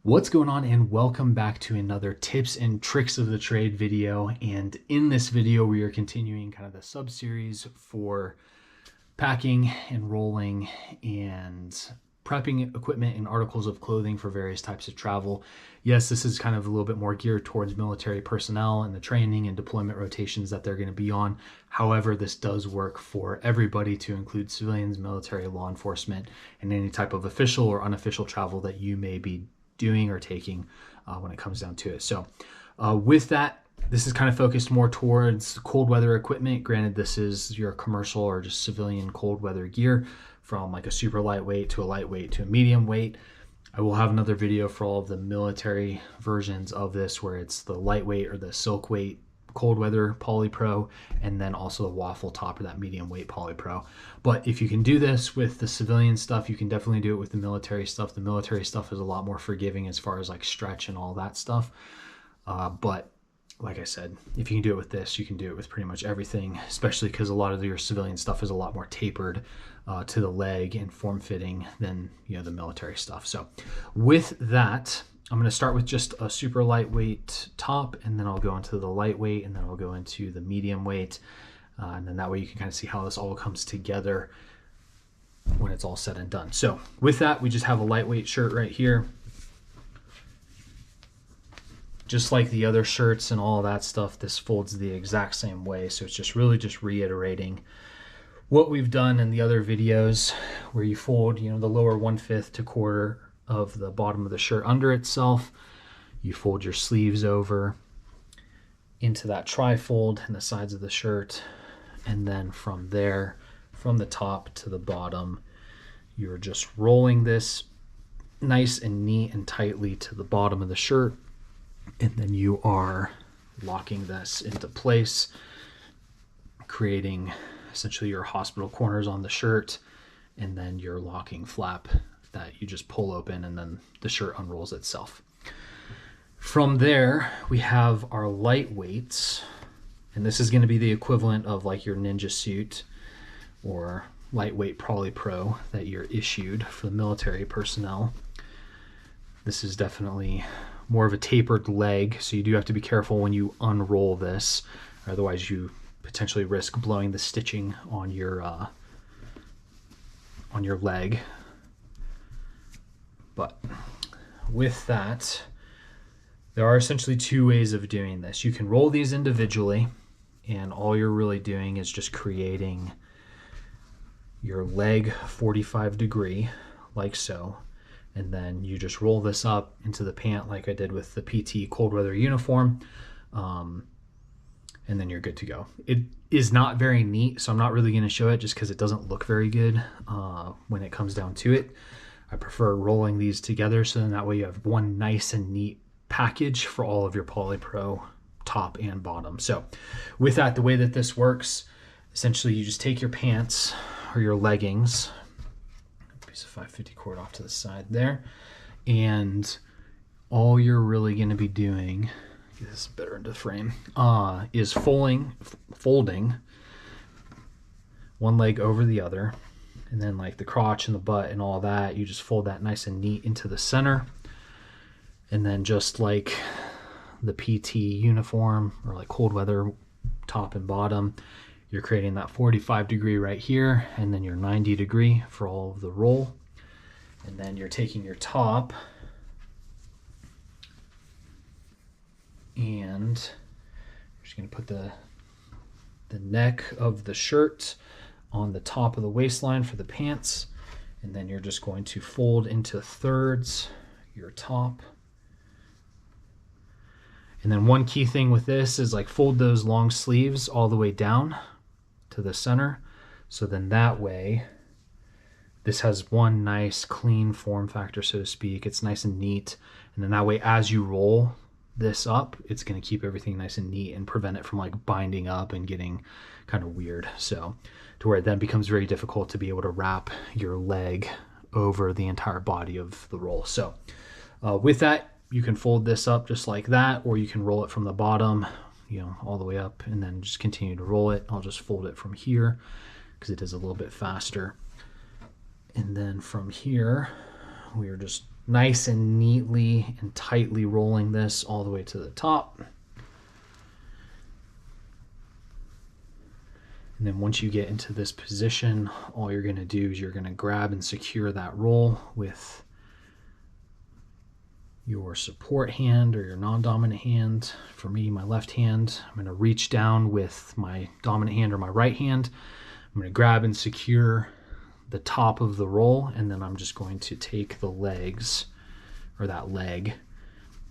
What's going on, and welcome back to another tips and tricks of the trade video. And in this video, we are continuing kind of the sub-series for packing and rolling and prepping equipment and articles of clothing for various types of travel. Yes, this is kind of a little bit more geared towards military personnel and the training and deployment rotations that they're going to be on. However, this does work for everybody, to include civilians, military, law enforcement, and any type of official or unofficial travel that you may be doing or taking when it comes down to it. So with that, this is kind of focused more towards cold weather equipment. Granted, this is your commercial or just civilian cold weather gear, from like a super lightweight to a lightweight to a medium weight. I will have another video for all of the military versions of this, where it's the lightweight or the silk weight cold weather polypro, and then also the waffle top or that medium weight polypro. But if you can do this with the civilian stuff, you can definitely do it with the military stuff. The military stuff is a lot more forgiving as far as like stretch and all that stuff. But like I said, if you can do it with this, you can do it with pretty much everything, especially because a lot of your civilian stuff is a lot more tapered to the leg and form-fitting than the military stuff. So with that, I'm going to start with just a super lightweight top, and then I'll go into the lightweight, and then I'll go into the medium weight. And then that way you can kind of see how this all comes together when it's all said and done. So with that, we just have a lightweight shirt right here. Just like the other shirts and all that stuff, this folds the exact same way. So it's just really just reiterating what we've done in the other videos, where you fold, the lower 1/5 to quarter of the bottom of the shirt under itself. You fold your sleeves over into that trifold in the sides of the shirt, and then from there, from the top to the bottom, you're just rolling this nice and neat and tightly to the bottom of the shirt, and then you are locking this into place, creating essentially your hospital corners on the shirt, and then your locking flap that you just pull open, and then the shirt unrolls itself. From there, we have our lightweights, and this is going to be the equivalent of like your ninja suit or lightweight polypro that you're issued for the military personnel. This is definitely more of a tapered leg, so you do have to be careful when you unroll this, otherwise you potentially risk blowing the stitching on your leg. But with that, there are essentially two ways of doing this. You can roll these individually, and all you're really doing is just creating your leg 45 degree, like so. And then you just roll this up into the pant like I did with the PT cold weather uniform. And then you're good to go. It is not very neat, so I'm not really going to show it just because it doesn't look very good when it comes down to it. I prefer rolling these together, so then that way you have one nice and neat package for all of your polypro top and bottom. So with that, the way that this works, essentially you just take your pants or your leggings, piece of 550 cord off to the side there, and all you're really going to be doing, get this better into the frame, is folding one leg over the other, and then like the crotch and the butt and all that, you just fold that nice and neat into the center. And then just like the PT uniform or like cold weather top and bottom, you're creating that 45 degree right here, and then your 90 degree for all of the roll. And then you're taking your top and you're just going to put the neck of the shirt on the top of the waistline for the pants, and then you're just going to fold into thirds your top. And then one key thing with this is like fold those long sleeves all the way down to the center, so then that way this has one nice clean form factor, so to speak. It's nice and neat, and then that way as you roll this up, it's going to keep everything nice and neat and prevent it from like binding up and getting kind of weird, so to where it then becomes very difficult to be able to wrap your leg over the entire body of the roll. So with that, you can fold this up just like that, or you can roll it from the bottom, all the way up, and then just continue to roll it. I'll just fold it from here because it is a little bit faster. And then from here, we are just nice and neatly and tightly rolling this all the way to the top. And then once you get into this position, all you're going to do is you're going to grab and secure that roll with your support hand or your non-dominant hand. For me, my left hand. I'm going to reach down with my dominant hand or my right hand. I'm going to grab and secure the top of the roll, and then I'm just going to take the legs, or that leg,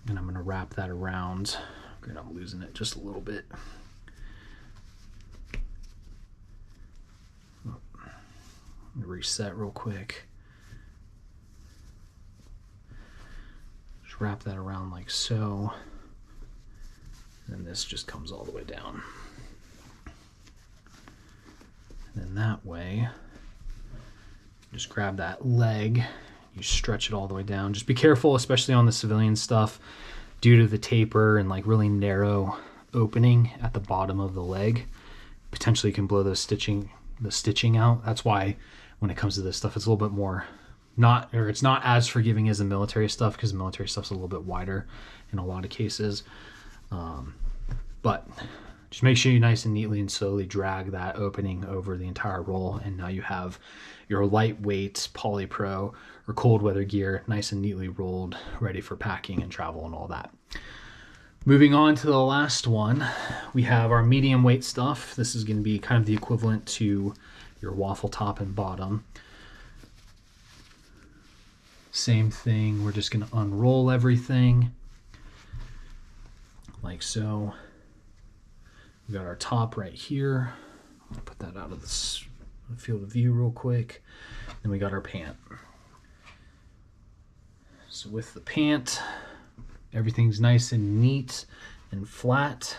and I'm going to wrap that around. Great, I'm losing it just a little bit. Reset real quick. Just wrap that around like so. And this just comes all the way down. And then that way, just grab that leg, you stretch it all the way down. Just be careful, especially on the civilian stuff, due to the taper and like really narrow opening at the bottom of the leg. Potentially can blow the stitching out. That's why when it comes to this stuff, it's a little bit more it's not as forgiving as the military stuff, because the military stuff's a little bit wider in a lot of cases. But just make sure you nice and neatly and slowly drag that opening over the entire roll, and now you have your lightweight Polypro or cold weather gear nice and neatly rolled, ready for packing and travel and all that. Moving on to the last one, we have our medium weight stuff. This is going to be kind of the equivalent to your waffle top and bottom. Same thing, we're just going to unroll everything like so. We got our top right here. I'll put that out of the field of view real quick. Then we got our pant. So with the pant, everything's nice and neat and flat.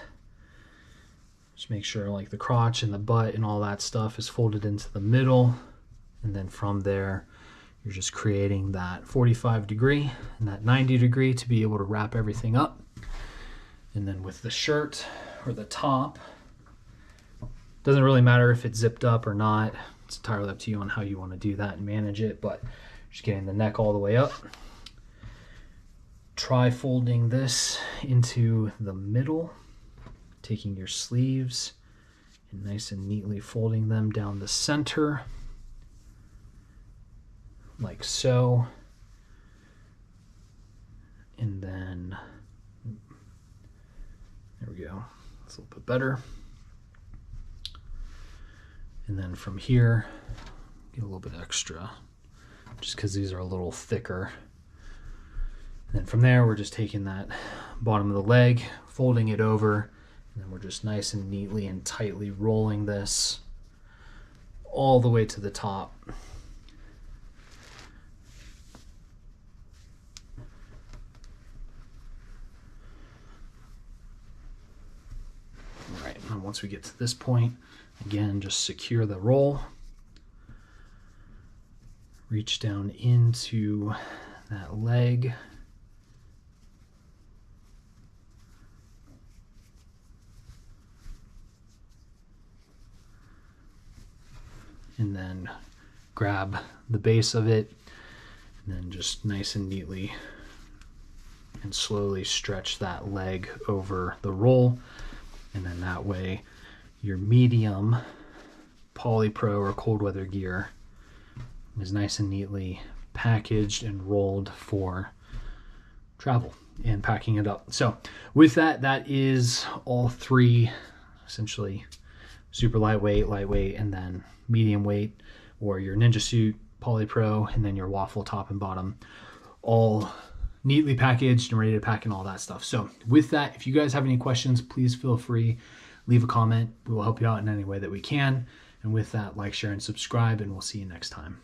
Just make sure like the crotch and the butt and all that stuff is folded into the middle. And then from there, you're just creating that 45 degree and that 90 degree to be able to wrap everything up. And then with the shirt or the top, doesn't really matter if it's zipped up or not. It's entirely up to you on how you want to do that and manage it, but just getting the neck all the way up. Try folding this into the middle, taking your sleeves and nice and neatly folding them down the center like so. And then there we go. That's a little bit better. And then from here, get a little bit extra just because these are a little thicker. And then from there, we're just taking that bottom of the leg, folding it over, and then we're just nice and neatly and tightly rolling this all the way to the top. All right, and once we get to this point, again, just secure the roll. Reach down into that leg. And then grab the base of it, and then just nice and neatly and slowly stretch that leg over the roll. And then that way your medium Polypro or cold weather gear is nice and neatly packaged and rolled for travel and packing it up. So with that, that is all three, essentially super lightweight, and then medium weight, or your Ninja Suit, Polypro, and then your waffle top and bottom, all neatly packaged and ready to pack and all that stuff. So with that, if you guys have any questions, please feel free, leave a comment. We will help you out in any way that we can. And with that, like, share, and subscribe, and we'll see you next time.